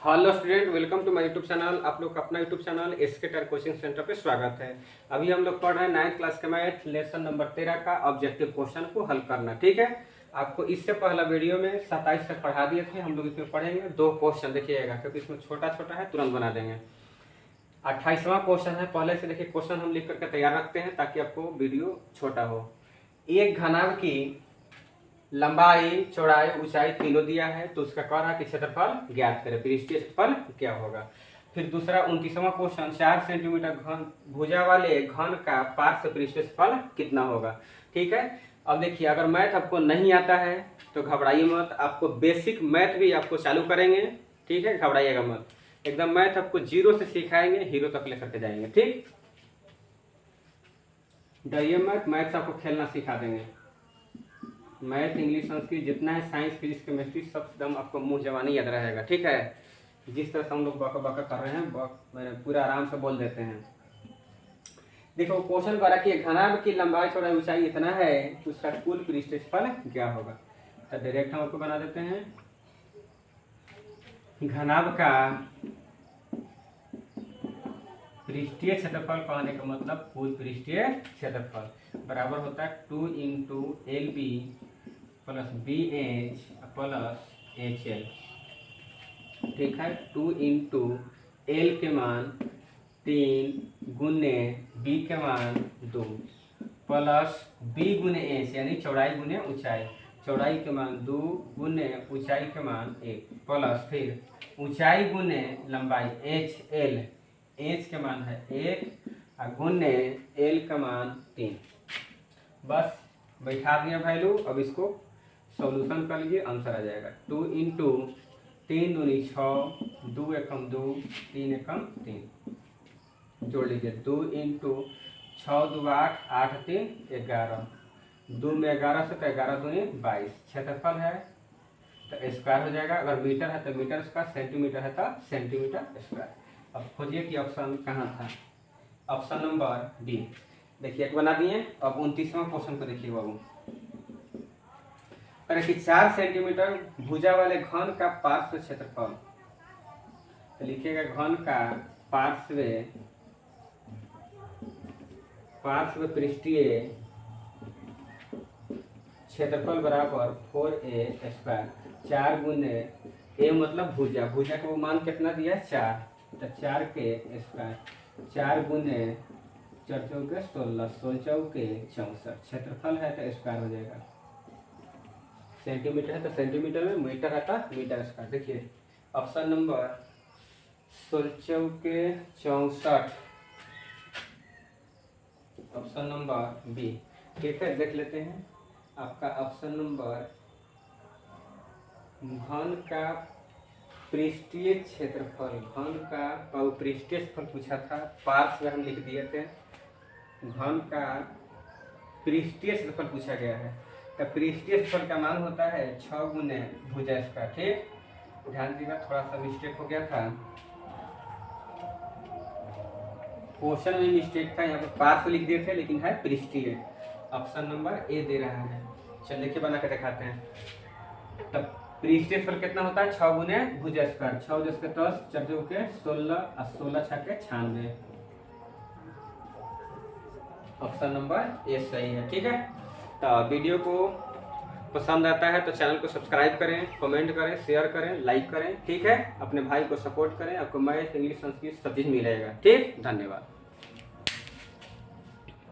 Hello student, welcome to my YouTube channel. आप लोग का अपना YouTube channel SK coaching centre पे स्वागत है। अभी हम लोग पढ़ रहे हैं 9th क्लास के मैथ लेसन नंबर 13 का ऑब्जेक्टिव क्वेश्चन को हल करना। ठीक है, आपको इससे पहला वीडियो में 27 तक पढ़ा दिए थे। हम लोग इसमें पढ़ेंगे 2 क्वेश्चन, देखिएगा क्योंकि इसमें छोटा छोटा है, तुरंत बना देंगे। 28वां क्वेश्चन है। पहले से देखिए क्वेश्चन हम लिख करके तैयार रखते हैं ताकि आपको वीडियो छोटा हो। एक घनाभ की लंबाई, चौड़ाई, ऊंचाई तीनों दिया है, तो उसका कह रहा है कि क्षेत्रफल ज्ञात करें। पृष्ठीय क्षेत्रफल क्या होगा। फिर दूसरा 29वां क्वेश्चन, 4 सेंटीमीटर घन भुजा वाले घन का पार्श्व पृष्ठीय क्षेत्रफल कितना होगा। ठीक है, अब देखिए अगर मैथ आपको नहीं आता है तो घबराइए मत, आपको बेसिक मैथ भी आपको चालू करेंगे। ठीक है, घबराइएगा मत, एकदम मैथ आपको जीरो से सिखाएंगे, हीरो तक लेकर के जाएंगे। ठीक, डरिए मत, मैथ्स आपको खेलना सिखा देंगे। मैथ, इंग्लिश, संस्कृत जितना है, साइंस, फिजिक्स, केमिस्ट्री, सब एकदम आपको मुंह जवानी याद रहेगा। ठीक है, जिस तरह से हम लोग बका बका कर रहे हैं पूरा आराम से बोल देते हैं। देखो क्वेश्चन करा कि घनाभ की लंबाई, चौड़ाई, ऊंचाई इतना है तो उसका कुल पृष्ठफल क्या होगा। तो डायरेक्ट हम आपको बना देते हैं। घनाभ का पृष्ठीय क्षेत्रफल कहने का मतलब कुल पृष्ठीय क्षेत्रफल बराबर होता है 2 into L B plus B H plus H L. ठीक है, 2 इंटू एल के मान 3 गुने बी के मान 2 प्लस बी गुने एच यानी चौड़ाई गुने ऊंचाई, चौड़ाई के मान 2 गुने ऊंचाई के मान 1 प्लस फिर ऊंचाई गुने लंबाई एच एल, एच के मान है 1 और गुने एल का मान 3। बस बैठा दिया वैल्यू। अब इसको सॉल्यूशन कर लीजिए, आंसर आ जाएगा 2 इंटू 3 दूनी 6, 2 एकम 2, 3 एकम 3। जोड़ लीजिए 2 इंटू 6 2 8, 8 3 11, 2 में 11 से तो 11 दूनी 22। क्षेत्रफल है तो स्क्वायर हो जाएगा। अगर मीटर है तो मीटर स्क्वायर, सेंटीमीटर है तो सेंटीमीटर स्क्वायर। अब खोजिए कि ऑप्शन कहाँ था। Option number D. देखिए एक बना दिए। अब 29वां क्वेश्चन को देखिए बाबू। अरे कि 4 सेंटीमीटर भुजा वाले घन का पार्श्व क्षेत्रफल, तो लिखिएगा घन का पार्श्व पृष्ठीय क्षेत्रफल बराबर 4a स्क्वायर। 4 गुने ए मतलब भुजा, भुजा का वो मान कितना दिया है 4, तो 4 के स्क्वायर, 4 गुने 4 चौके 16, 16 चौके 64। क्षेत्रफल है तो स्क्वायर हो जाएगा। सेंटीमीटर है तो सेंटीमीटर में, मीटर है तो मीटर स्क्वायर। देखिए ऑप्शन नंबर 16 चौके 64, ऑप्शन नंबर बी। ठीक है, देख लेते हैं आपका ऑप्शन नंबर। घन का पृष्ठीय क्षेत्रफल, घन का पृष्ठीय क्षेत्रफल पूछा था, पार्श्व हम लिख दिए थे। घन का पृष्ठीय क्षेत्रफल पूछा गया है, तो पृष्ठीय क्षेत्रफल का मान होता है 6 गुने भुजा स्क्वायर। ठीक, ध्यान दीजिएगा, थोड़ा सा मिस्टेक हो गया था, क्वेश्चन में मिस्टेक था, यहाँ पे पार्श्व लिख दिए थे लेकिन है पृष्ठीय। ऑप्शन नंबर ए दे रहा है। चलिए देखिए बना के दिखाते हैं। तब पृष्ठीय क्षेत्रफल कितना होता है 6 गुने भुजा स्क्वायर, 6 10 के 10, 4 के 16 और 16 6 के 96। ऑप्शन नंबर ए सही है। ठीक है, तो वीडियो को पसंद आता है तो चैनल को सब्सक्राइब करें, कमेंट करें, शेयर करें, लाइक करें। ठीक है, अपने भाई को सपोर्ट करें, आपको मैथ, इंग्लिश, संस्कृत सब चीज मिलेगा। ठीक, धन्यवाद।